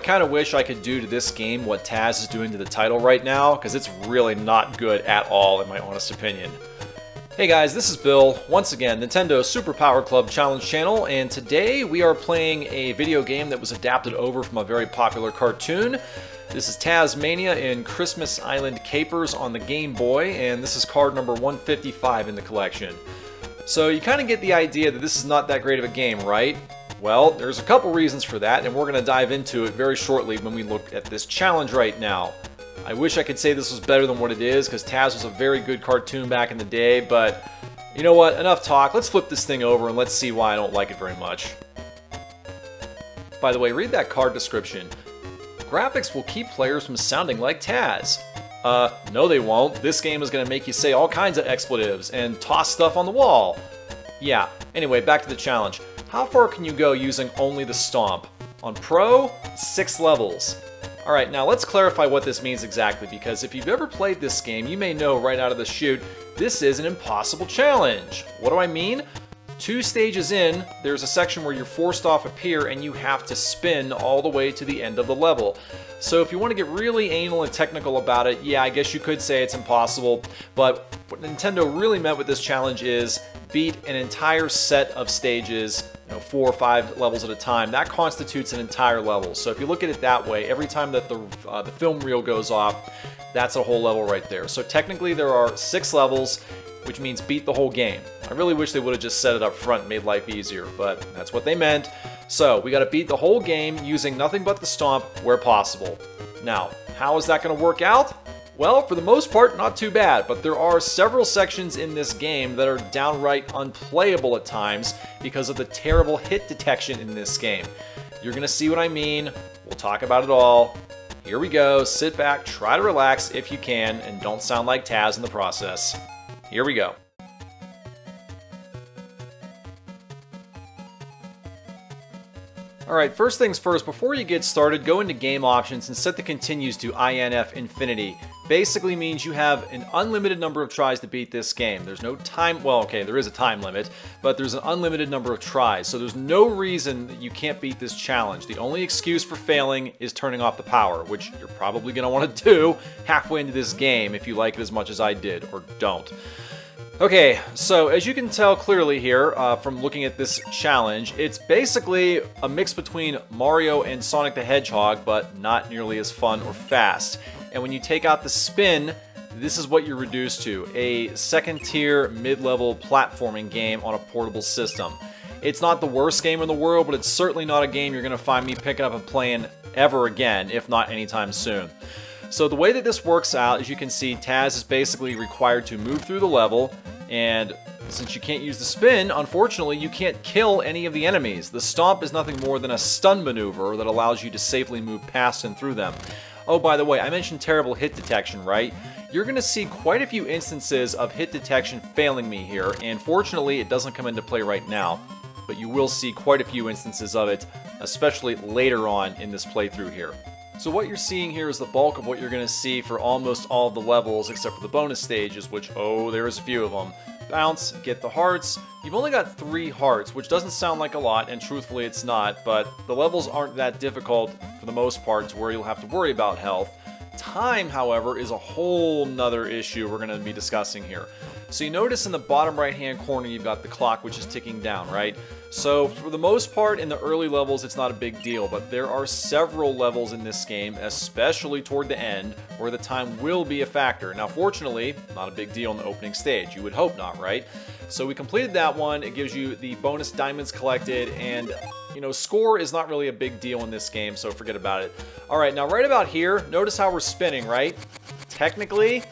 kind of wish I could do to this game what Taz is doing to the title right now, because it's really not good at all, in my honest opinion. Hey guys, this is Bill, once again, Nintendo Super Power Club Challenge channel, and today we are playing a video game that was adapted over from a very popular cartoon. This is Tazmania in Christmas Island Capers on the Game Boy, and this is card number 155 in the collection. So you kind of get the idea that this is not that great of a game, right? Well, there's a couple reasons for that, and we're going to dive into it very shortly when we look at this challenge right now. I wish I could say this was better than what it is, because Taz was a very good cartoon back in the day, but you know what, enough talk. Let's flip this thing over and let's see why I don't like it very much. By the way, read that card description. Graphics will keep players from sounding like Taz. No they won't. This game is going to make you say all kinds of expletives and toss stuff on the wall. Yeah, anyway, back to the challenge. How far can you go using only the stomp? On Pro, 6 levels. Alright, now let's clarify what this means exactly, because if you've ever played this game, you may know right out of the chute, this is an impossible challenge. What do I mean? 2 stages in, there's a section where you're forced off a pier and you have to spin all the way to the end of the level. So if you want to get really anal and technical about it, yeah, I guess you could say it's impossible, but what Nintendo really meant with this challenge is beat an entire set of stages, 4 or 5 levels at a time. That constitutes an entire level. So if you look at it that way, every time that the film reel goes off, that's a whole level right there. So technically there are 6 levels, which means beat the whole game. I really wish they would have just set it up front and made life easier, but that's what they meant. So we got to beat the whole game using nothing but the stomp where possible. Now, how is that going to work out? Well, for the most part, not too bad, but there are several sections in this game that are downright unplayable at times because of the terrible hit detection in this game. You're going to see what I mean. We'll talk about it all. Here we go. Sit back, try to relax if you can, and don't sound like Taz in the process. Here we go. Alright, first things first, before you get started, go into game options and set the continues to INF infinity. Basically means you have an unlimited number of tries to beat this game. There's no time, well okay, there is a time limit, but there's an unlimited number of tries, so there's no reason that you can't beat this challenge. The only excuse for failing is turning off the power, which you're probably going to want to do halfway into this game if you like it as much as I did, or don't. Okay, so as you can tell clearly here from looking at this challenge, it's basically a mix between Mario and Sonic the Hedgehog, but not nearly as fun or fast. And when you take out the spin, this is what you're reduced to, a second-tier, mid-level platforming game on a portable system. It's not the worst game in the world, but it's certainly not a game you're going to find me picking up and playing ever again, if not anytime soon. So the way that this works out, as you can see, Taz is basically required to move through the level, and since you can't use the spin, unfortunately you can't kill any of the enemies. The stomp is nothing more than a stun maneuver that allows you to safely move past and through them. Oh, by the way, I mentioned terrible hit detection, right? You're going to see quite a few instances of hit detection failing me here, and fortunately it doesn't come into play right now, but you will see quite a few instances of it, especially later on in this playthrough here. So what you're seeing here is the bulk of what you're going to see for almost all of the levels except for the bonus stages, which, oh, there's a few of them. Bounce, get the hearts. You've only got 3 hearts, which doesn't sound like a lot, and truthfully it's not, but the levels aren't that difficult for the most part to where you'll have to worry about health. Time, however, is a whole nother issue we're going to be discussing here. So you notice in the bottom right hand corner you've got the clock which is ticking down, right? So for the most part in the early levels it's not a big deal, but there are several levels in this game, especially toward the end, where the time will be a factor. Now fortunately, not a big deal in the opening stage. You would hope not, right? So we completed that one. It gives you the bonus diamonds collected, and score is not really a big deal in this game, so forget about it. Alright, now right about here, notice how we're spinning, right? Technically,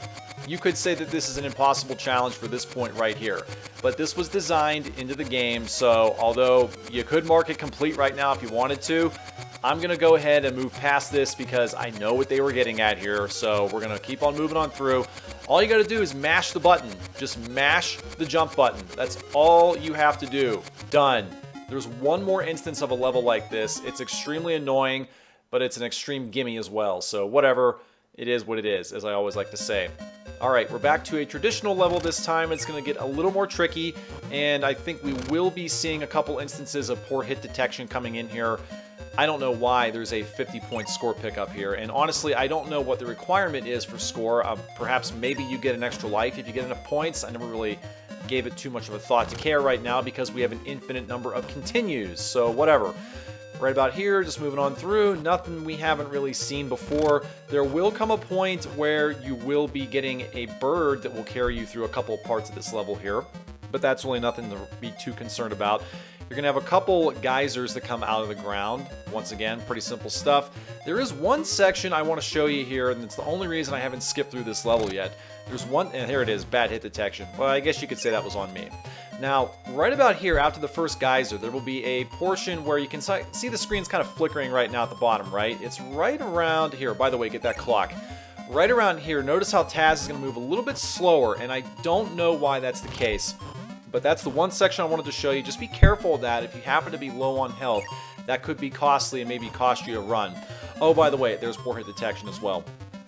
you could say that this is an impossible challenge for this point right here. But this was designed into the game, so although you could mark it complete right now if you wanted to, I'm going to go ahead and move past this because I know what they were getting at here, so we're going to keep on moving on through. All you got to do is mash the button. Just mash the jump button. That's all you have to do. Done. There's one more instance of a level like this. It's extremely annoying, but it's an extreme gimme as well, so whatever. It is what it is, as I always like to say. Alright, we're back to a traditional level this time. It's going to get a little more tricky, and I think we will be seeing a couple instances of poor hit detection coming in here. I don't know why there's a 50-point score pickup here, and honestly, I don't know what the requirement is for score. Perhaps maybe you get an extra life if you get enough points. I never really gave it too much of a thought to care right now because we have an infinite number of continues, so whatever. Right about here, just moving on through, nothing we haven't really seen before. There will come a point where you will be getting a bird that will carry you through a couple of parts of this level here, but that's really nothing to be too concerned about. You're going to have a couple geysers that come out of the ground. Once again, pretty simple stuff. There is one section I want to show you here, and it's the only reason I haven't skipped through this level yet. There's one, and here it is, bad hit detection. Well, I guess you could say that was on me. Now, right about here, after the first geyser, there will be a portion where you can see the screen's kind of flickering right now at the bottom, right? It's right around here. By the way, get that clock. Right around here, notice how Taz is going to move a little bit slower, and I don't know why that's the case. But that's the one section I wanted to show you. Just be careful of that. If you happen to be low on health, that could be costly and maybe cost you a run. Oh, by the way, there's poor hit detection as well.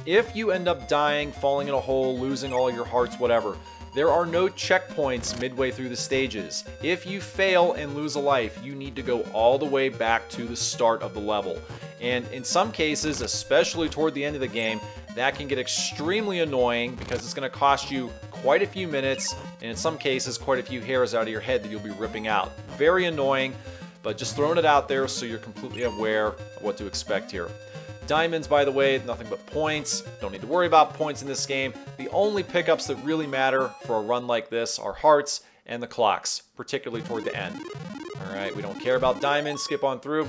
If you end up dying, falling in a hole, losing all your hearts, whatever, there are no checkpoints midway through the stages. If you fail and lose a life, you need to go all the way back to the start of the level. And in some cases, especially toward the end of the game, that can get extremely annoying because it's going to cost you quite a few minutes, and in some cases, quite a few hairs out of your head that you'll be ripping out. Very annoying, but just throwing it out there so you're completely aware of what to expect here. Diamonds, by the way, nothing but points. Don't need to worry about points in this game. The only pickups that really matter for a run like this are hearts and the clocks, particularly toward the end. Alright, we don't care about diamonds, skip on through.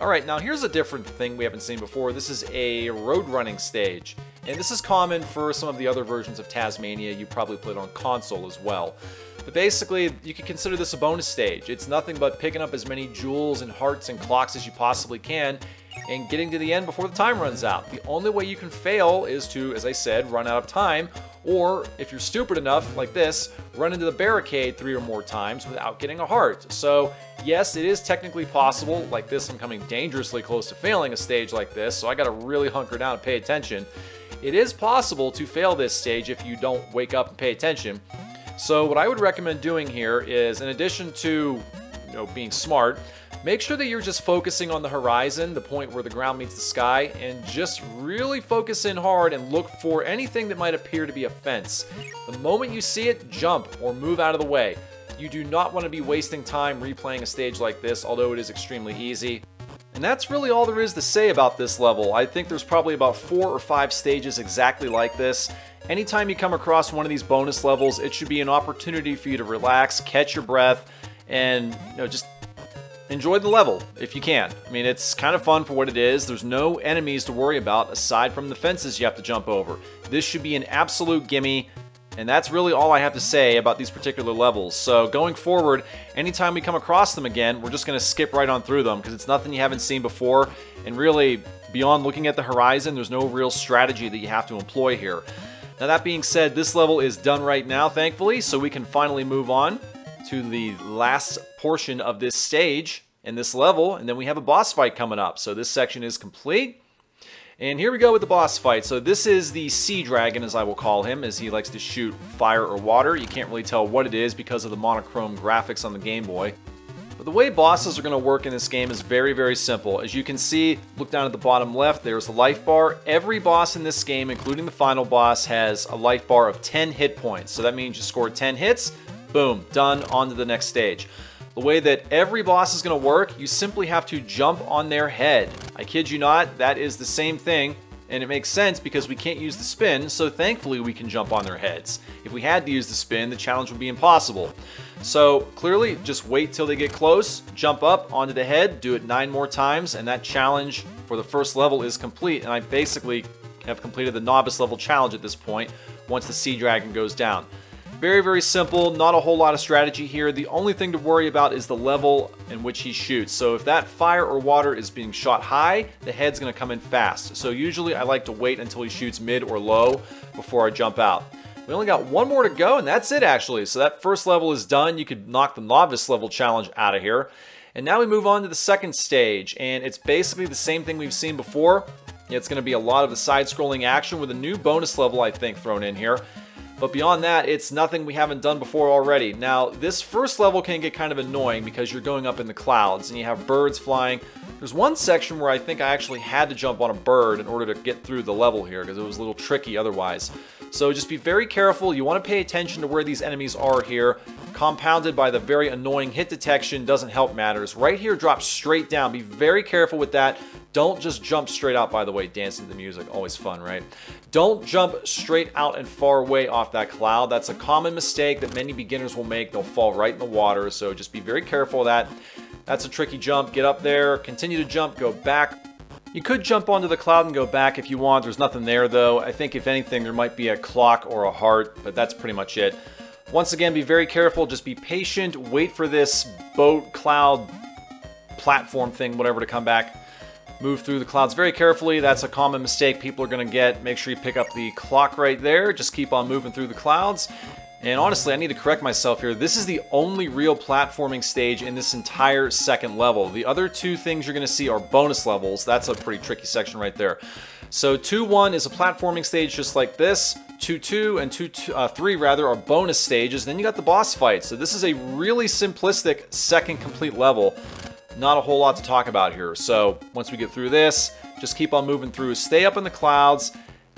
Alright, now here's a different thing we haven't seen before. This is a road running stage. And this is common for some of the other versions of Tazmania. You probably played on console as well. But basically, you can consider this a bonus stage. It's nothing but picking up as many jewels and hearts and clocks as you possibly can and getting to the end before the time runs out. The only way you can fail is to, as I said, run out of time, or if you're stupid enough, like this, run into the barricade 3 or more times without getting a heart. So yes, it is technically possible. Like this, I'm coming dangerously close to failing a stage like this, so I gotta really hunker down and pay attention. It is possible to fail this stage if you don't wake up and pay attention. So what I would recommend doing here is, in addition to being smart, make sure that you're just focusing on the horizon, the point where the ground meets the sky, and just really focus in hard and look for anything that might appear to be a fence. The moment you see it, jump or move out of the way. You do not want to be wasting time replaying a stage like this, although it is extremely easy. And that's really all there is to say about this level. I think there's probably about 4 or 5 stages exactly like this. Anytime you come across one of these bonus levels, it should be an opportunity for you to relax, catch your breath, and just enjoy the level if you can. I mean, it's kind of fun for what it is. There's no enemies to worry about aside from the fences you have to jump over. This should be an absolute gimme, and that's really all I have to say about these particular levels. So going forward, anytime we come across them again, we're just going to skip right on through them because it's nothing you haven't seen before, and really, beyond looking at the horizon, there's no real strategy that you have to employ here. Now that being said, this level is done right now, thankfully, so we can finally move on to the last portion of this stage in this level, and then we have a boss fight coming up. So this section is complete, and here we go with the boss fight. So this is the Sea Dragon, as I will call him, as he likes to shoot fire or water. You can't really tell what it is because of the monochrome graphics on the Game Boy. But the way bosses are going to work in this game is very, very simple. As you can see, look down at the bottom left, there's the life bar. Every boss in this game, including the final boss, has a life bar of 10 hit points. So that means you scored 10 hits, boom, done, on to the next stage. The way that every boss is going to work, you simply have to jump on their head. I kid you not, that is the same thing, and it makes sense because we can't use the spin, so thankfully we can jump on their heads. If we had to use the spin, the challenge would be impossible. So clearly, just wait till they get close, jump up onto the head, do it 9 more times, and that challenge for the first level is complete, and I basically have completed the novice level challenge at this point once the Sea Dragon goes down. Very, very simple, not a whole lot of strategy here. The only thing to worry about is the level in which he shoots. So if that fire or water is being shot high, the head's going to come in fast. So usually I like to wait until he shoots mid or low before I jump out. We only got 1 more to go, and that's it actually. So that first level is done. You could knock the novice level challenge out of here. And now we move on to the second stage, and it's basically the same thing we've seen before. It's going to be a lot of the side-scrolling action with a new bonus level, I think, thrown in here. But beyond that, it's nothing we haven't done before already. Now, this first level can get kind of annoying because you're going up in the clouds and you have birds flying. There's one section where I think I actually had to jump on a bird in order to get through the level here because it was a little tricky otherwise. So just be very careful. You want to pay attention to where these enemies are here. Compounded by the very annoying hit detection, doesn't help matters. Right here, drop straight down. Be very careful with that. Don't just jump straight out, by the way. Dancing to the music, always fun, right? Don't jump straight out and far away off that cloud. That's a common mistake that many beginners will make. They'll fall right in the water, so just be very careful of that. That's a tricky jump. Get up there, continue to jump, go back. You could jump onto the cloud and go back if you want. There's nothing there, though. I think, if anything, there might be a clock or a heart, but that's pretty much it. Once again, be very careful. Just be patient. Wait for this boat, cloud, platform thing, whatever, to come back. Move through the clouds very carefully. That's a common mistake people are going to get. Make sure you pick up the clock right there. Just keep on moving through the clouds. And honestly, I need to correct myself here. This is the only real platforming stage in this entire second level. The other two things you're going to see are bonus levels. That's a pretty tricky section right there. So 2-1 is a platforming stage just like this. 2-2 and 2-3 rather are bonus stages. Then you got the boss fight. So this is a really simplistic second complete level. Not a whole lot to talk about here. So once we get through this, just keep on moving through. Stay up in the clouds.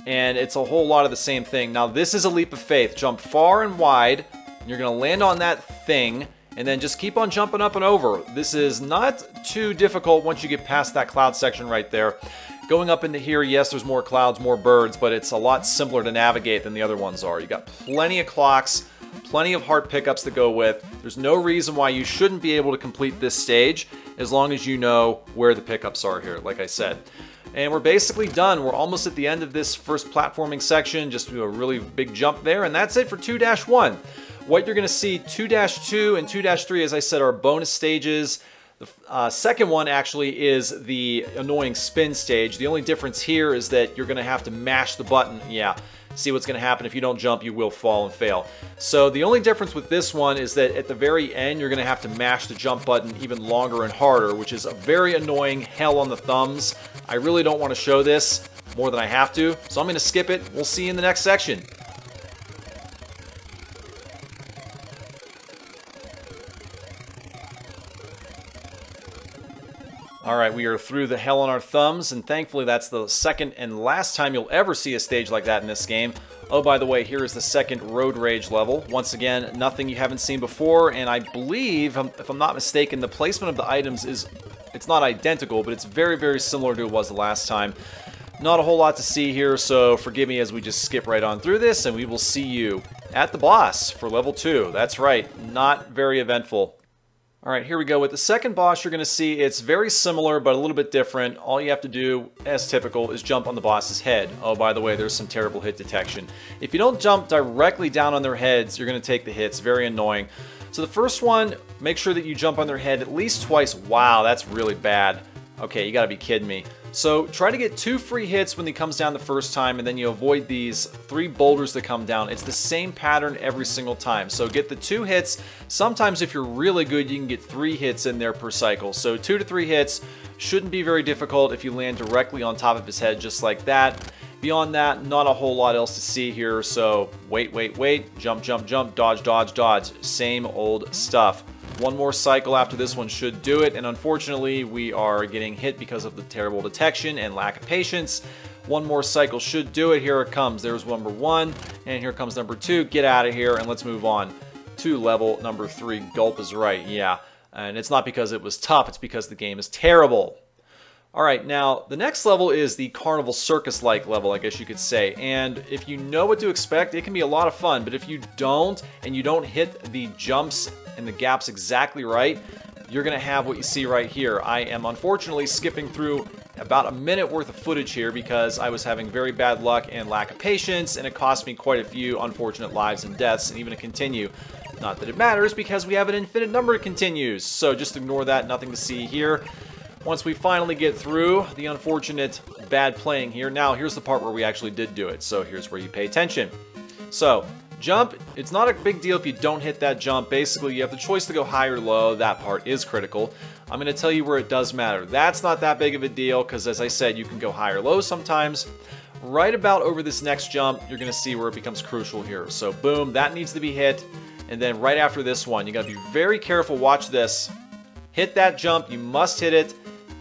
And it's a whole lot of the same thing. Now, this is a leap of faith. Jump far and wide. You're going to land on that thing, and then just keep on jumping up and over. This is not too difficult once you get past that cloud section right there. Going up into here, yes, there's more clouds, more birds, but it's a lot simpler to navigate than the other ones are. You got plenty of clocks, plenty of heart pickups to go with. There's no reason why you shouldn't be able to complete this stage as long as you know where the pickups are here, like I said. And we're basically done. We're almost at the end of this first platforming section. Just do a really big jump there, and that's it for 2-1. What you're going to see, 2-2 and 2-3, as I said, are bonus stages. The second one actually is the annoying spin stage. The only difference here is that you're going to have to mash the button. Yeah, see what's going to happen. If you don't jump, you will fall and fail. So the only difference with this one is that at the very end, you're going to have to mash the jump button even longer and harder, which is a very annoying hell on the thumbs. I really don't want to show this more than I have to, so I'm going to skip it. We'll see you in the next section. Alright, we are through the hell on our thumbs, and thankfully that's the second and last time you'll ever see a stage like that in this game. Oh, by the way, here is the second Road Rage level. Once again, nothing you haven't seen before, and I believe, if I'm not mistaken, the placement of the items is... It's not identical, but it's very, very similar to it was the last time. Not a whole lot to see here, so forgive me as we just skip right on through this, and we will see you at the boss for level 2. That's right, not very eventful. Alright, here we go. With the second boss, you're going to see it's very similar, but a little bit different. All you have to do, as typical, is jump on the boss's head. Oh, by the way, there's some terrible hit detection. If you don't jump directly down on their heads, you're going to take the hits. Very annoying. So the first one, make sure that you jump on their head at least twice. Wow, that's really bad. Okay, you gotta be kidding me. So try to get 2 free hits when he comes down the first time, and then you avoid these 3 boulders that come down. It's the same pattern every single time. So get the 2 hits. Sometimes if you're really good, you can get 3 hits in there per cycle. So 2 to 3 hits shouldn't be very difficult if you land directly on top of his head just like that. Beyond that, not a whole lot else to see here, so wait, jump, jump, jump, dodge, dodge, dodge. Same old stuff. One more cycle after this one should do it, and unfortunately we are getting hit because of the terrible detection and lack of patience. One more cycle should do it. Here it comes. There's number 1, and here comes number 2. Get out of here, and let's move on to level number 3. Gulp is right, yeah. And it's not because it was tough, it's because the game is terrible. Alright, now the next level is the Carnival Circus-like level, I guess you could say. And if you know what to expect, it can be a lot of fun. But if you don't, and you don't hit the jumps and the gaps exactly right, you're going to have what you see right here. I am unfortunately skipping through about a minute worth of footage here because I was having very bad luck and lack of patience, and it cost me quite a few unfortunate lives and deaths, and even to continue. Not that it matters because we have an infinite number of continues, so just ignore that, nothing to see here. Once we finally get through the unfortunate bad playing here, now here's the part where we actually did do it, so here's where you pay attention. So, jump, it's not a big deal if you don't hit that jump. Basically, you have the choice to go high or low. That part is critical. I'm going to tell you where it does matter. That's not that big of a deal because, as I said, you can go high or low sometimes. Right about over this next jump, you're going to see where it becomes crucial here. So, boom, that needs to be hit. And then right after this one, you got to be very careful. Watch this. Hit that jump. You must hit it.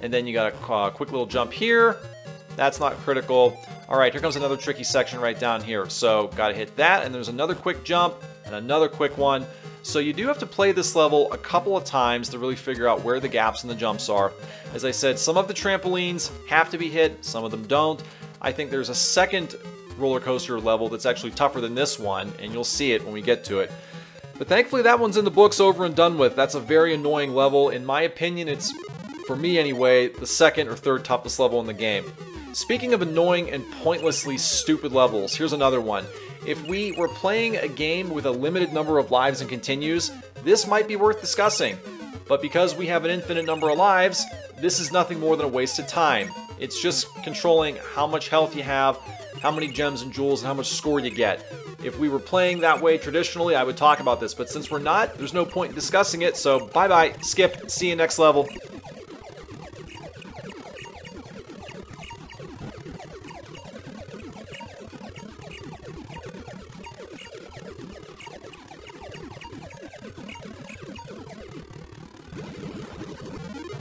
and then you got a quick little jump here. That's not critical. All right, here comes another tricky section right down here. So got to hit that, and there's another quick jump and another quick one. So you do have to play this level a couple of times to really figure out where the gaps and the jumps are. As I said, some of the trampolines have to be hit, some of them don't. I think there's a second roller coaster level that's actually tougher than this one, and you'll see it when we get to it. But thankfully that one's in the books, over and done with. That's a very annoying level. In my opinion, it's, for me anyway, the second or third toughest level in the game. Speaking of annoying and pointlessly stupid levels, here's another one. If we were playing a game with a limited number of lives and continues, this might be worth discussing. But because we have an infinite number of lives, this is nothing more than a waste of time. It's just controlling how much health you have, how many gems and jewels, and how much score you get. If we were playing that way traditionally, I would talk about this, but since we're not, there's no point in discussing it, so bye-bye, skip, see you next level.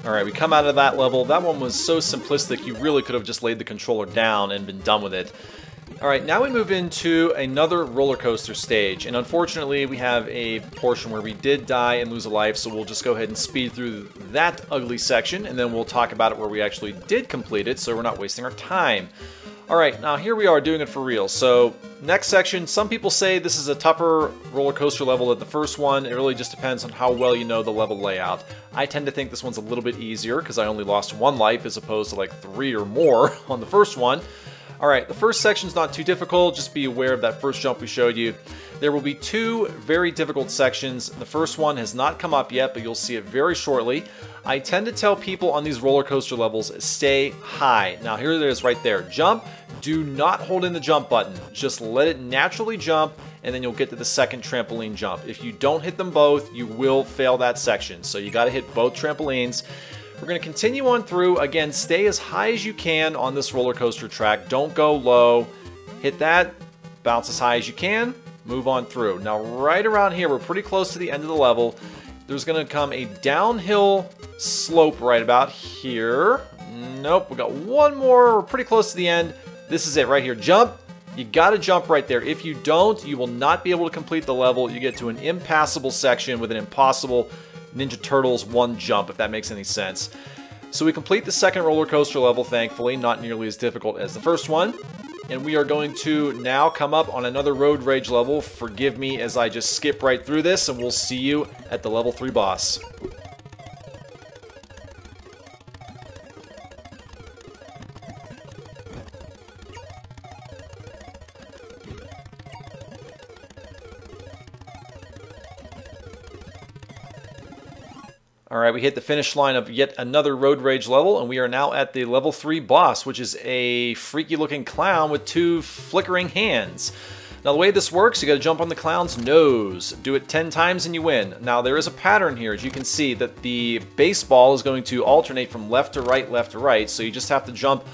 Alright, we come out of that level. That one was so simplistic, you really could have just laid the controller down and been done with it. Alright, now we move into another roller coaster stage, and unfortunately we have a portion where we did die and lose a life, so we'll just go ahead and speed through that ugly section, and then we'll talk about it where we actually did complete it, so we're not wasting our time. Alright, now here we are doing it for real. So, next section, some people say this is a tougher roller coaster level than the first one. It really just depends on how well you know the level layout. I tend to think this one's a little bit easier because I only lost one life as opposed to like 3 or more on the first one. Alright, the first section's not too difficult, just be aware of that first jump we showed you. There will be 2 very difficult sections. The first one has not come up yet, but you'll see it very shortly. I tend to tell people on these roller coaster levels, stay high. Now here it is right there. Jump. Do not hold in the jump button. Just let it naturally jump, and then you'll get to the second trampoline jump. If you don't hit them both, you will fail that section. So you got to hit both trampolines. We're going to continue on through. Again, stay as high as you can on this roller coaster track. Don't go low. Hit that. Bounce as high as you can. Move on through. Now right around here, we're pretty close to the end of the level. There's going to come a downhill slope right about here. Nope, we got one more. We're pretty close to the end. This is it right here. Jump. You got to jump right there. If you don't, you will not be able to complete the level. You get to an impassable section with an impossible Ninja Turtles 1 jump, if that makes any sense. So we complete the second roller coaster level, thankfully, not nearly as difficult as the first one. And we are going to now come up on another road rage level. Forgive me as I just skip right through this, and we'll see you at the level 3 boss. Alright, we hit the finish line of yet another road rage level, and we are now at the level 3 boss, which is a freaky looking clown with 2 flickering hands. Now the way this works, you gotta jump on the clown's nose. Do it 10 times and you win. Now there is a pattern here, as you can see, that the baseball is going to alternate from left to right, so you just have to jump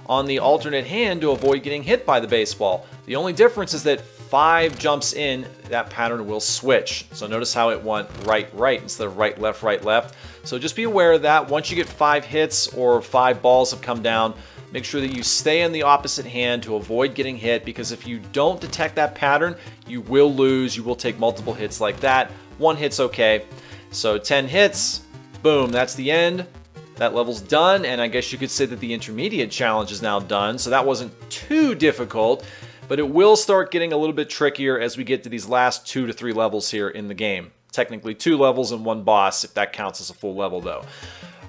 on the alternate hand to avoid getting hit by the baseball. The only difference is that 5 jumps in, that pattern will switch. So notice how it went right instead of right, left. So just be aware of that. Once you get 5 hits or 5 balls have come down, make sure that you stay in the opposite hand to avoid getting hit, because if you don't detect that pattern, you will lose. You will take multiple hits like that. 1 hit's okay. So 10 hits, boom, that's the end. That level's done, and I guess you could say that the intermediate challenge is now done, so that wasn't too difficult. But it will start getting a little bit trickier as we get to these last 2 to 3 levels here in the game. Technically 2 levels and 1 boss, if that counts as a full level though.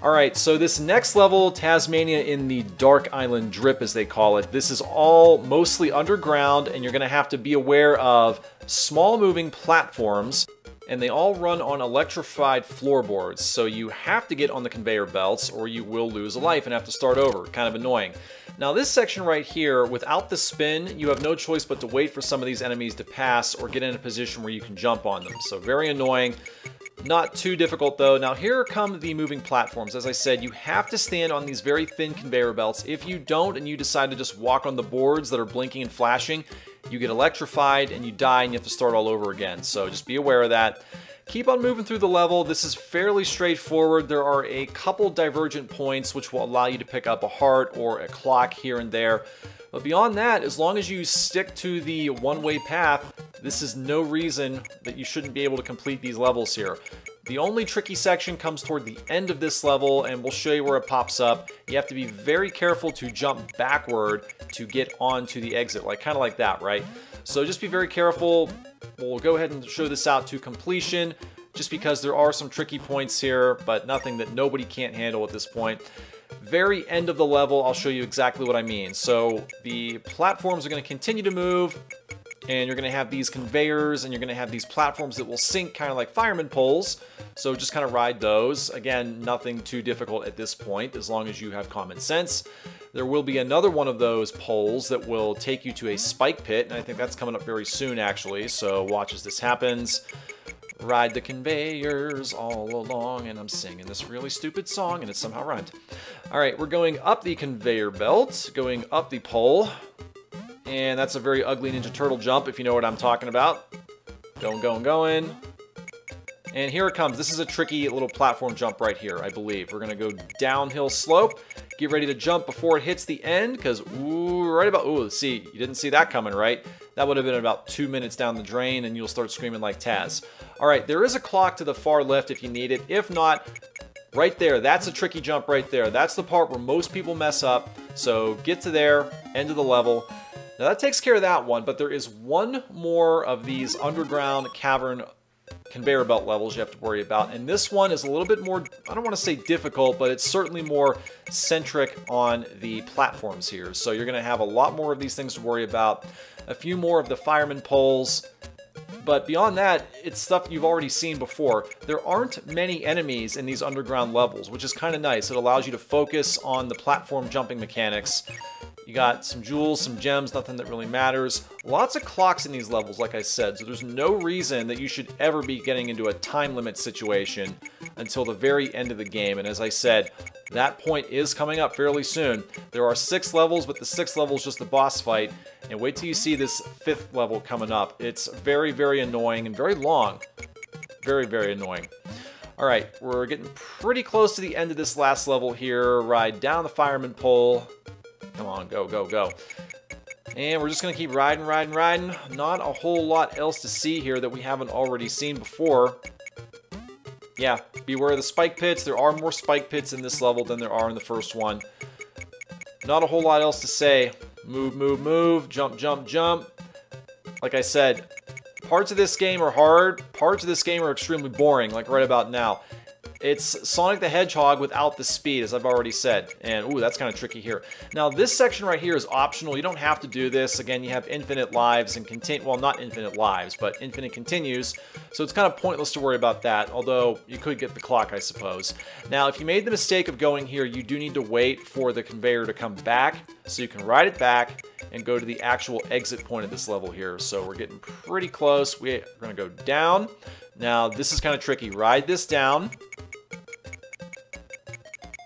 Alright, so this next level, Tazmania in the Dark Island Drip as they call it, this is all mostly underground, and you're going to have to be aware of small moving platforms, and they all run on electrified floorboards, so you have to get on the conveyor belts or you will lose a life and have to start over. Kind of annoying. Now this section right here, without the spin, you have no choice but to wait for some of these enemies to pass or get in a position where you can jump on them. So very annoying. Not too difficult though. Now here come the moving platforms. As I said, you have to stand on these very thin conveyor belts. If you don't and you decide to just walk on the boards that are blinking and flashing, you get electrified and you die and you have to start all over again. So just be aware of that. keep on moving through the level. This is fairly straightforward. There are a couple divergent points which will allow you to pick up a heart or a clock here and there. But beyond that, as long as you stick to the one-way path, this is no reason that you shouldn't be able to complete these levels here. The only tricky section comes toward the end of this level, and we'll show you where it pops up. You have to be very careful to jump backward to get onto the exit, kind of like that, right? So just be very careful. We'll go ahead and show this out to completion, just because there are some tricky points here, but nothing that nobody can't handle at this point. Very end of the level, I'll show you exactly what I mean. So the platforms are going to continue to move, and you're going to have these conveyors, and you're going to have these platforms that will sink kind of like fireman poles. So just kind of ride those. Again, nothing too difficult at this point, as long as you have common sense. There will be another one of those poles that will take you to a spike pit, and I think that's coming up very soon, actually. So watch as this happens. Ride the conveyors all along, and I'm singing this really stupid song, and it somehow rhymed. All right, we're going up the conveyor belt, going up the pole, and that's a very ugly Ninja Turtle jump, if you know what I'm talking about. Going, going, going. And here it comes. This is a tricky little platform jump right here, I believe. We're going to go downhill slope. Get ready to jump before it hits the end, because, see, you didn't see that coming, right? That would have been about 2 minutes down the drain, and you'll start screaming like Taz. All right, there is a clock to the far left if you need it. If not, right there, that's a tricky jump right there. That's the part where most people mess up. So get to there, end of the level. Now that takes care of that one, but there is one more of these underground cavern conveyor belt levels you have to worry about, and this one is a little bit more, I don't want to say difficult, but it's certainly more centric on the platforms here. So you're going to have a lot more of these things to worry about, a few more of the fireman poles, but beyond that, it's stuff you've already seen before. There aren't many enemies in these underground levels, which is kind of nice. It allows you to focus on the platform jumping mechanics. You got some jewels, some gems, nothing that really matters. Lots of clocks in these levels, like I said, so there's no reason that you should ever be getting into a time limit situation until the very end of the game. And as I said, that point is coming up fairly soon. There are 6 levels, but the 6th level is just the boss fight. And wait till you see this 5th level coming up. It's very, very annoying and very long. Very, very annoying. All right, we're getting pretty close to the end of this last level here. Ride down the fireman pole. Come on, go, go, go. And we're just going to keep riding, riding, riding. Not a whole lot else to see here that we haven't already seen before. Yeah, beware of the spike pits. There are more spike pits in this level than there are in the first one. Not a whole lot else to say. Move, move, move. Jump, jump, jump. Like I said, parts of this game are hard. Parts of this game are extremely boring, like right about now. It's Sonic the Hedgehog without the speed, as I've already said. And, ooh, that's kind of tricky here. Now, this section right here is optional. You don't have to do this. Again, you have infinite lives and well, not infinite lives, but infinite continues. So it's kind of pointless to worry about that, although you could get the clock, I suppose. Now, if you made the mistake of going here, you do need to wait for the conveyor to come back, so you can ride it back and go to the actual exit point of this level here. So we're getting pretty close. We're going to go down. Now, this is kind of tricky. Ride this down.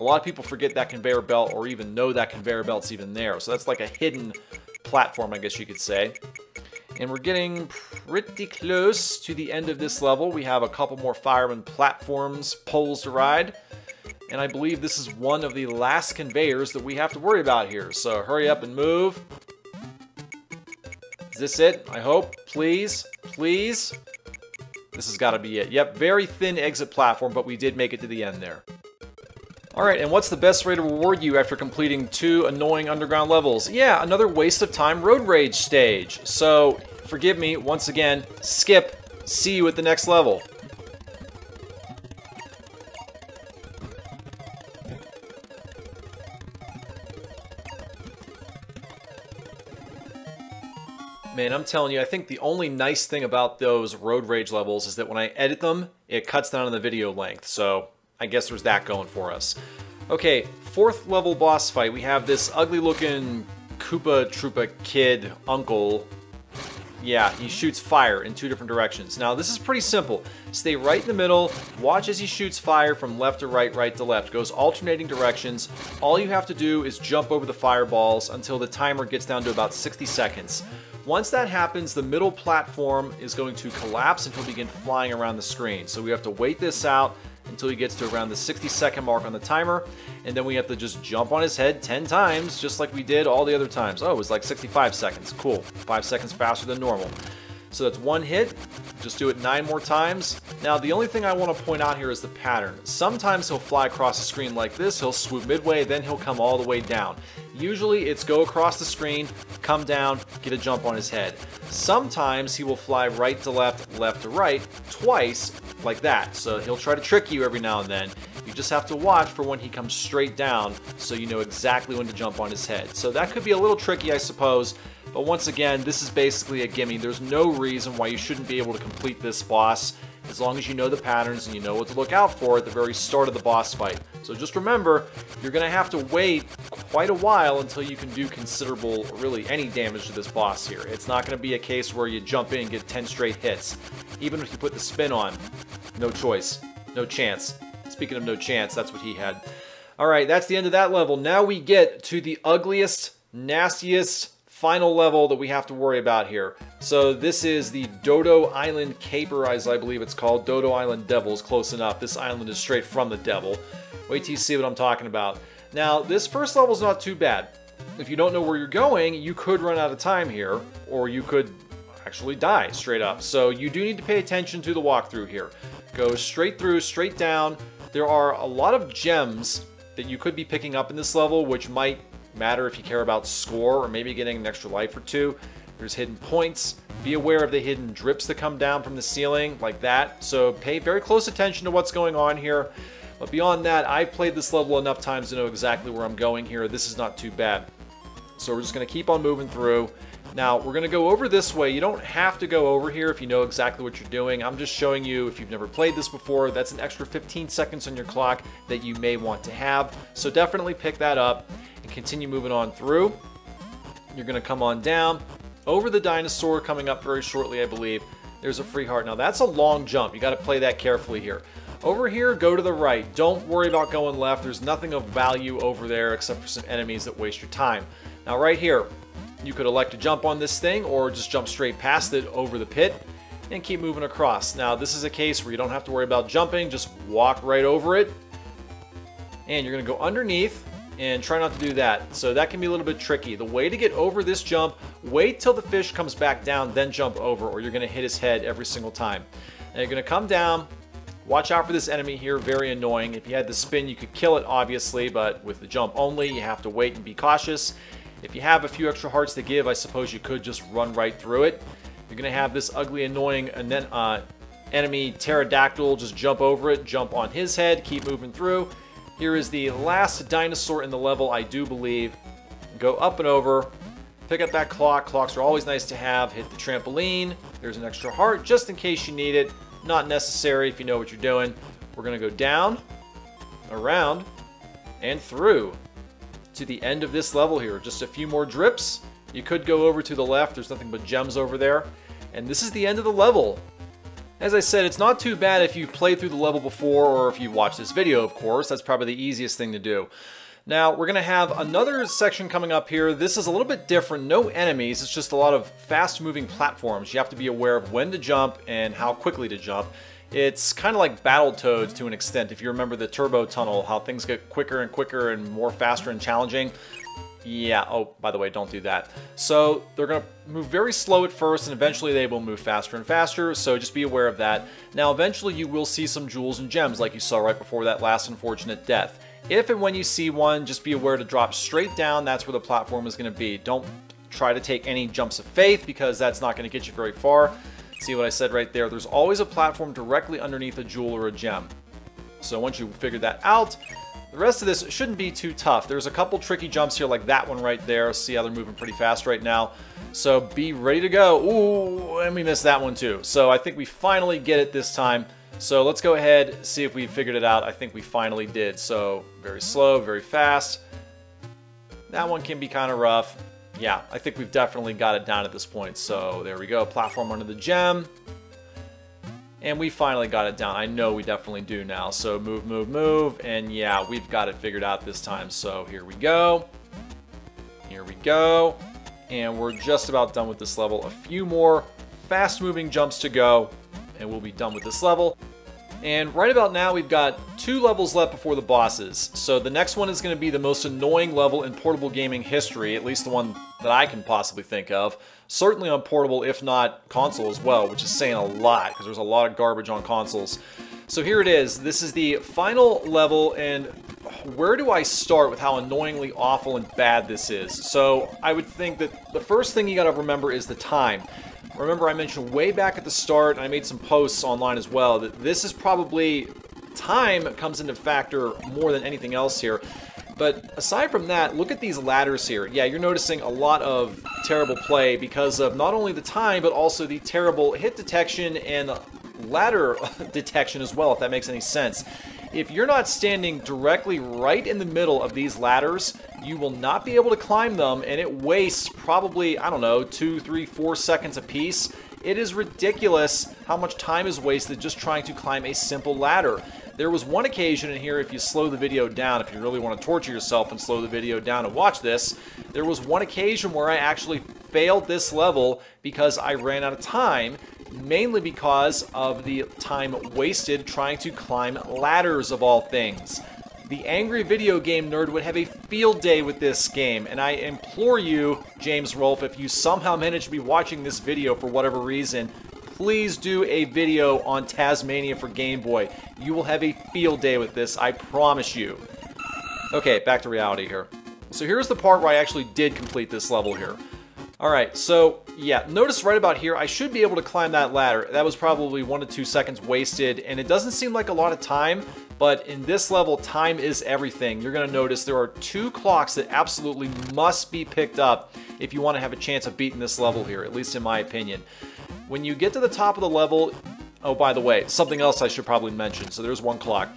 A lot of people forget that conveyor belt or even know that conveyor belt's even there. So that's like a hidden platform, I guess you could say. And we're getting pretty close to the end of this level. We have a couple more fireman platforms, poles to ride. And I believe this is one of the last conveyors that we have to worry about here. So hurry up and move. Is this it? I hope. Please. Please. This has got to be it. Yep, very thin exit platform, but we did make it to the end there. Alright, and what's the best way to reward you after completing 2 annoying underground levels? Yeah, another waste of time road rage stage. So, forgive me, once again, skip, see you at the next level. Man, I'm telling you, I think the only nice thing about those road rage levels is that when I edit them, it cuts down on the video length, so I guess there's that going for us. Okay, 4th level boss fight. We have this ugly looking Koopa Troopa kid uncle. Yeah, he shoots fire in 2 different directions. Now, this is pretty simple. Stay right in the middle, watch as he shoots fire from left to right, right to left. Goes alternating directions. All you have to do is jump over the fireballs until the timer gets down to about 60 seconds. Once that happens, the middle platform is going to collapse and he'll begin flying around the screen. So we have to wait this out until he gets to around the 60-second mark on the timer, and then we have to just jump on his head 10 times, just like we did all the other times. Oh, it was like 65 seconds. Cool. 5 seconds faster than normal. So that's one hit. Just do it 9 more times. Now, the only thing I want to point out here is the pattern. Sometimes he'll fly across the screen like this. He'll swoop midway, then he'll come all the way down. Usually, it's go across the screen, come down, get a jump on his head. Sometimes he will fly right to left to right, twice, like that. So he'll try to trick you every now and then. You just have to watch for when he comes straight down so you know exactly when to jump on his head. So that could be a little tricky, I suppose. But once again, this is basically a gimme. There's no reason why you shouldn't be able to complete this boss as long as you know the patterns and you know what to look out for at the very start of the boss fight. So just remember, you're going to have to wait quite a while until you can do considerable, really any damage to this boss here. It's not going to be a case where you jump in and get 10 straight hits. Even if you put the spin on, no choice, no chance. Speaking of no chance, that's what he had. Alright, that's the end of that level. Now we get to the ugliest, nastiest, final level that we have to worry about here. So this is the Dodo Island Caper, as I believe it's called. Dodo Island Devils, close enough. This island is straight from the devil. Wait till you see what I'm talking about. Now, this first level is not too bad. If you don't know where you're going, you could run out of time here, or you could actually die straight up. So you do need to pay attention to the walkthrough here. Go straight through, straight down. There are a lot of gems that you could be picking up in this level, which might matter if you care about score or maybe getting an extra life or two. There's hidden points. Be aware of the hidden drips that come down from the ceiling, like that. So pay very close attention to what's going on here. But beyond that, I've played this level enough times to know exactly where I'm going here. This is not too bad. So we're just going to keep on moving through. Now, we're going to go over this way. You don't have to go over here if you know exactly what you're doing. I'm just showing you, if you've never played this before, that's an extra 15 seconds on your clock that you may want to have. So definitely pick that up and continue moving on through. You're going to come on down, over the dinosaur coming up very shortly, I believe. There's a free heart. Now, that's a long jump. You got to play that carefully here. Over here, go to the right. Don't worry about going left. There's nothing of value over there except for some enemies that waste your time. Now, right here, you could elect to jump on this thing or just jump straight past it over the pit and keep moving across. Now, this is a case where you don't have to worry about jumping. Just walk right over it. And you're going to go underneath and try not to do that. So that can be a little bit tricky. The way to get over this jump, wait till the fish comes back down, then jump over, or you're going to hit his head every single time. Now, you're going to come down. Watch out for this enemy here, very annoying. If you had the spin, you could kill it, obviously, but with the jump only, you have to wait and be cautious. If you have a few extra hearts to give, I suppose you could just run right through it. You're going to have this ugly, annoying enemy pterodactyl. Just jump over it, jump on his head, keep moving through. Here is the last dinosaur in the level, I do believe. Go up and over. Pick up that clock. Clocks are always nice to have. Hit the trampoline. There's an extra heart just in case you need it. Not necessary if you know what you're doing. We're going to go down, around, and through to the end of this level here. Just a few more drips. You could go over to the left. There's nothing but gems over there. And this is the end of the level. As I said, it's not too bad if you played through the level before or if you watched this video, of course. That's probably the easiest thing to do. Now, we're going to have another section coming up here. This is a little bit different. No enemies. It's just a lot of fast-moving platforms. You have to be aware of when to jump and how quickly to jump. It's kind of like Battletoads to an extent. If you remember the Turbo Tunnel, how things get quicker and quicker and more faster and challenging. Yeah, oh, by the way, don't do that. So they're going to move very slow at first, and eventually they will move faster and faster, so just be aware of that. Now, eventually you will see some jewels and gems like you saw right before that last unfortunate death. If and when you see one, just be aware to drop straight down. That's where the platform is going to be. Don't try to take any jumps of faith, because that's not going to get you very far. See what I said right there? There's always a platform directly underneath a jewel or a gem. So once you figure that out, the rest of this shouldn't be too tough. There's a couple tricky jumps here like that one right there. See how they're moving pretty fast right now. So be ready to go. Ooh, and we missed that one too. So I think we finally get it this time. So let's go ahead, see if we figured it out. I think we finally did. So very slow, very fast. That one can be kind of rough. Yeah, I think we've definitely got it down at this point. So there we go, platform under the gem. And we finally got it down. I know we definitely do now. So move, move, move. And yeah, we've got it figured out this time. So here we go. Here we go. And we're just about done with this level. A few more fast-moving jumps to go, and we'll be done with this level. And right about now, we've got 2 levels left before the bosses. So the next one is going to be the most annoying level in portable gaming history, at least the one that I can possibly think of. Certainly on portable, if not console as well, which is saying a lot, because there's a lot of garbage on consoles. So here it is. This is the final level, and where do I start with how annoyingly awful and bad this is? So I would think that the first thing you got to remember is the time. Remember, I mentioned way back at the start, and I made some posts online as well, that this is probably, time comes into factor more than anything else here. But aside from that, look at these ladders here. Yeah, you're noticing a lot of terrible play because of not only the time, but also the terrible hit detection and ladder detection as well, if that makes any sense. If you're not standing directly right in the middle of these ladders, you will not be able to climb them, and it wastes probably, I don't know, 2, 3, 4 seconds a piece. It is ridiculous how much time is wasted just trying to climb a simple ladder. There was one occasion in here, if you slow the video down, if you really want to torture yourself and slow the video down and watch this, there was one occasion where I actually failed this level because I ran out of time, mainly because of the time wasted trying to climb ladders of all things. The angry video game nerd would have a field day with this game, and I implore you, James Rolfe, if you somehow manage to be watching this video for whatever reason, please do a video on Tazmania for Game Boy. You will have a field day with this, I promise you. Okay, back to reality here. So here's the part where I actually did complete this level here. Alright, so yeah, notice right about here, I should be able to climb that ladder. That was probably 1 to 2 seconds wasted, and it doesn't seem like a lot of time, but in this level, time is everything. You're going to notice there are 2 clocks that absolutely must be picked up if you want to have a chance of beating this level here, at least in my opinion. When you get to the top of the level, oh, by the way, something else I should probably mention. So there's 1 clock.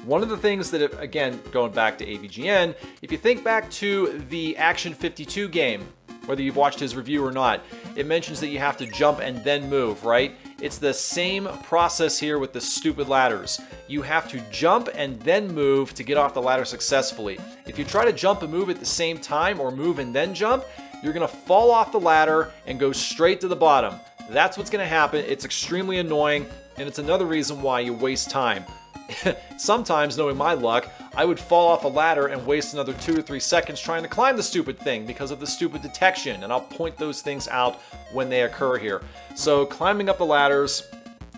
One of the things that, again, going back to AVGN, if you think back to the Action 52 game, whether you've watched his review or not, it mentions that you have to jump and then move, right? It's the same process here with the stupid ladders. You have to jump and then move to get off the ladder successfully. If you try to jump and move at the same time, or move and then jump, you're going to fall off the ladder and go straight to the bottom. That's what's going to happen. It's extremely annoying, and it's another reason why you waste time. Sometimes, knowing my luck, I would fall off a ladder and waste another 2 or 3 seconds trying to climb the stupid thing because of the stupid detection, and I'll point those things out when they occur here. So climbing up the ladders,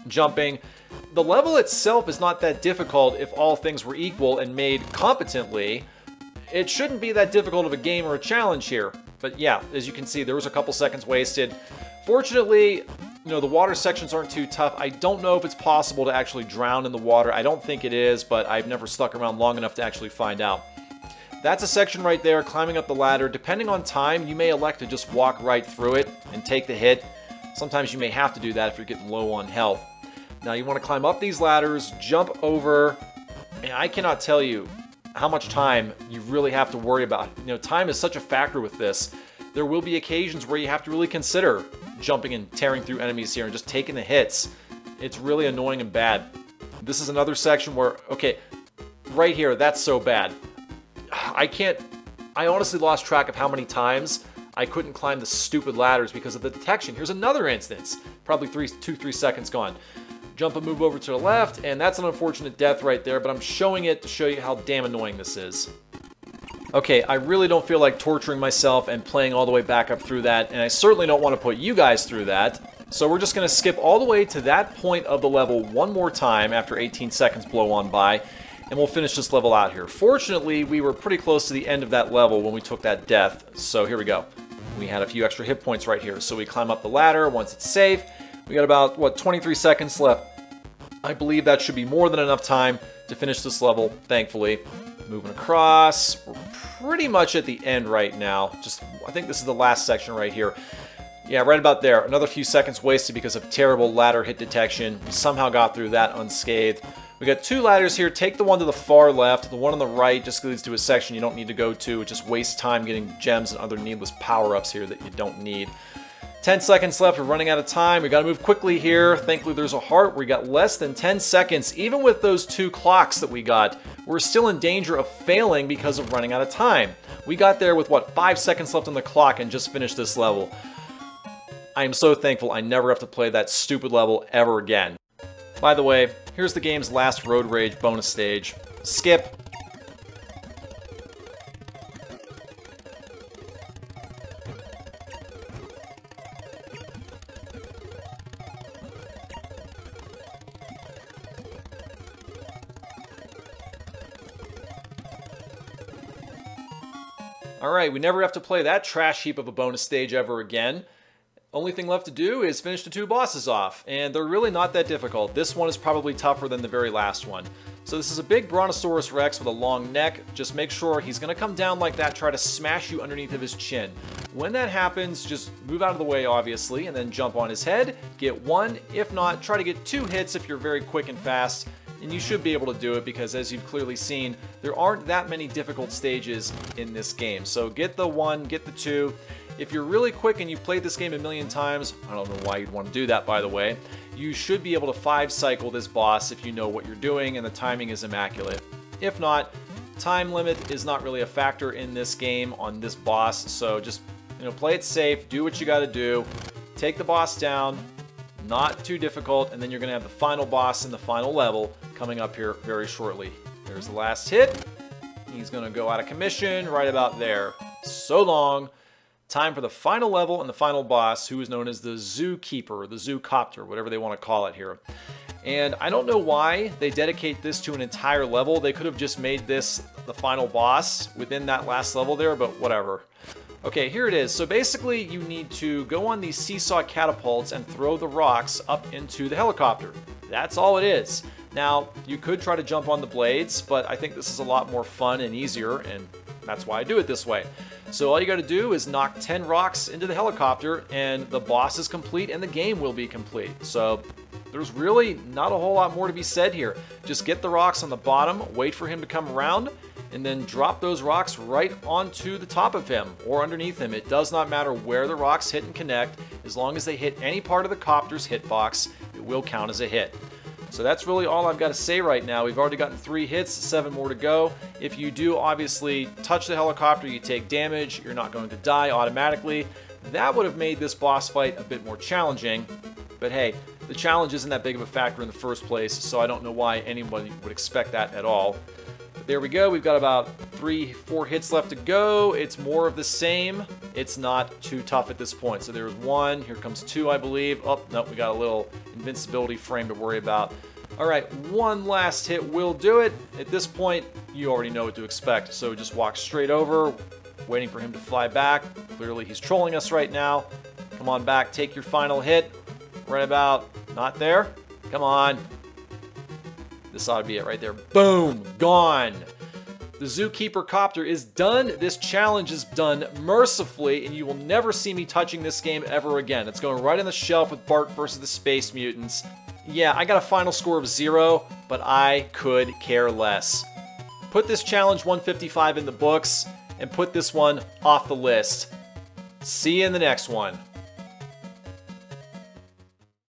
jumping, the level itself is not that difficult if all things were equal and made competently. It shouldn't be that difficult of a game or a challenge here. But yeah, as you can see, there was a couple seconds wasted. Fortunately, you know, the water sections aren't too tough. I don't know if it's possible to actually drown in the water. I don't think it is, but I've never stuck around long enough to actually find out. That's a section right there, climbing up the ladder. Depending on time, you may elect to just walk right through it and take the hit. Sometimes you may have to do that if you're getting low on health. Now you want to climb up these ladders, jump over, and I cannot tell you how much time you really have to worry about. You know, time is such a factor with this. There will be occasions where you have to really consider jumping and tearing through enemies here and just taking the hits. It's really annoying and bad. This is another section where, okay, right here, that's so bad. I honestly lost track of how many times I couldn't climb the stupid ladders because of the detection. Here's another instance, probably 2-3 seconds gone. Jump and move over to the left, and that's an unfortunate death right there, but I'm showing it to show you how damn annoying this is. Okay, I really don't feel like torturing myself and playing all the way back up through that, and I certainly don't want to put you guys through that. So we're just going to skip all the way to that point of the level one more time after 18 seconds blow on by, and we'll finish this level out here. Fortunately, we were pretty close to the end of that level when we took that death, so here we go. We had a few extra hit points right here, so we climb up the ladder once it's safe. We got about, what, 23 seconds left. I believe that should be more than enough time to finish this level, thankfully. Moving across. We're pretty much at the end right now. I think this is the last section right here. Yeah, right about there. Another few seconds wasted because of terrible ladder hit detection. We somehow got through that unscathed. We got 2 ladders here. Take the one to the far left. The one on the right just leads to a section you don't need to go to. It just wastes time getting gems and other needless power-ups here that you don't need. 10 seconds left. We're running out of time. We got to move quickly here. Thankfully, there's a heart. We got less than 10 seconds. Even with those 2 clocks that we got, we're still in danger of failing because of running out of time. We got there with, what, 5 seconds left on the clock and just finished this level. I am so thankful I never have to play that stupid level ever again. By the way, here's the game's last Road Rage bonus stage. Skip. Alright, we never have to play that trash heap of a bonus stage ever again. Only thing left to do is finish the 2 bosses off, and they're really not that difficult. This one is probably tougher than the very last one. So this is a big Brontosaurus Rex with a long neck. Just make sure he's going to come down like that, try to smash you underneath of his chin. When that happens, just move out of the way, obviously, and then jump on his head, get 1. If not, try to get 2 hits if you're very quick and fast. And you should be able to do it because, as you've clearly seen, there aren't that many difficult stages in this game. So get the 1, get the 2. If you're really quick and you've played this game a million times, I don't know why you'd want to do that, by the way, you should be able to 5-cycle this boss if you know what you're doing and the timing is immaculate. If not, time limit is not really a factor in this game on this boss, so just, play it safe, do what you got to do, take the boss down, not too difficult, and then you're going to have the final boss in the final level coming up here very shortly. There's the last hit. He's going to go out of commission right about there. So long. Time for the final level and the final boss, who is known as the Zookeeper, the Zoocopter, whatever they want to call it here. And I don't know why they dedicate this to an entire level. They could have just made this the final boss within that last level there, but whatever. Okay, here it is. So basically, you need to go on these seesaw catapults and throw the rocks up into the helicopter. That's all it is. Now, you could try to jump on the blades, but I think this is a lot more fun and easier, and that's why I do it this way. So all you got to do is knock 10 rocks into the helicopter, and the boss is complete, and the game will be complete. So there's really not a whole lot more to be said here. Just get the rocks on the bottom, wait for him to come around, and then drop those rocks right onto the top of him or underneath him. It does not matter where the rocks hit and connect. As long as they hit any part of the copter's hitbox, it will count as a hit. So that's really all I've got to say right now. We've already gotten 3 hits, 7 more to go. If you do obviously touch the helicopter, you take damage. You're not going to die automatically. That would have made this boss fight a bit more challenging. But hey, the challenge isn't that big of a factor in the first place, so I don't know why anybody would expect that at all. But there we go. We've got about 3-4 hits left to go. It's more of the same. It's not too tough at this point. So there's 1. Here comes 2, I believe. Oh, no, we got a little invincibility frame to worry about. All right, 1 last hit will do it. At this point, you already know what to expect. So just walk straight over, waiting for him to fly back. Clearly, he's trolling us right now. Come on back. Take your final hit. Right about. Not there. Come on. This ought to be it right there. Boom! Gone! The Zookeeper Copter is done. This challenge is done mercifully, and you will never see me touching this game ever again. It's going right on the shelf with Bart versus the Space Mutants. Yeah, I got a final score of 0, but I could care less. Put this challenge 155 in the books, and put this one off the list. See you in the next one.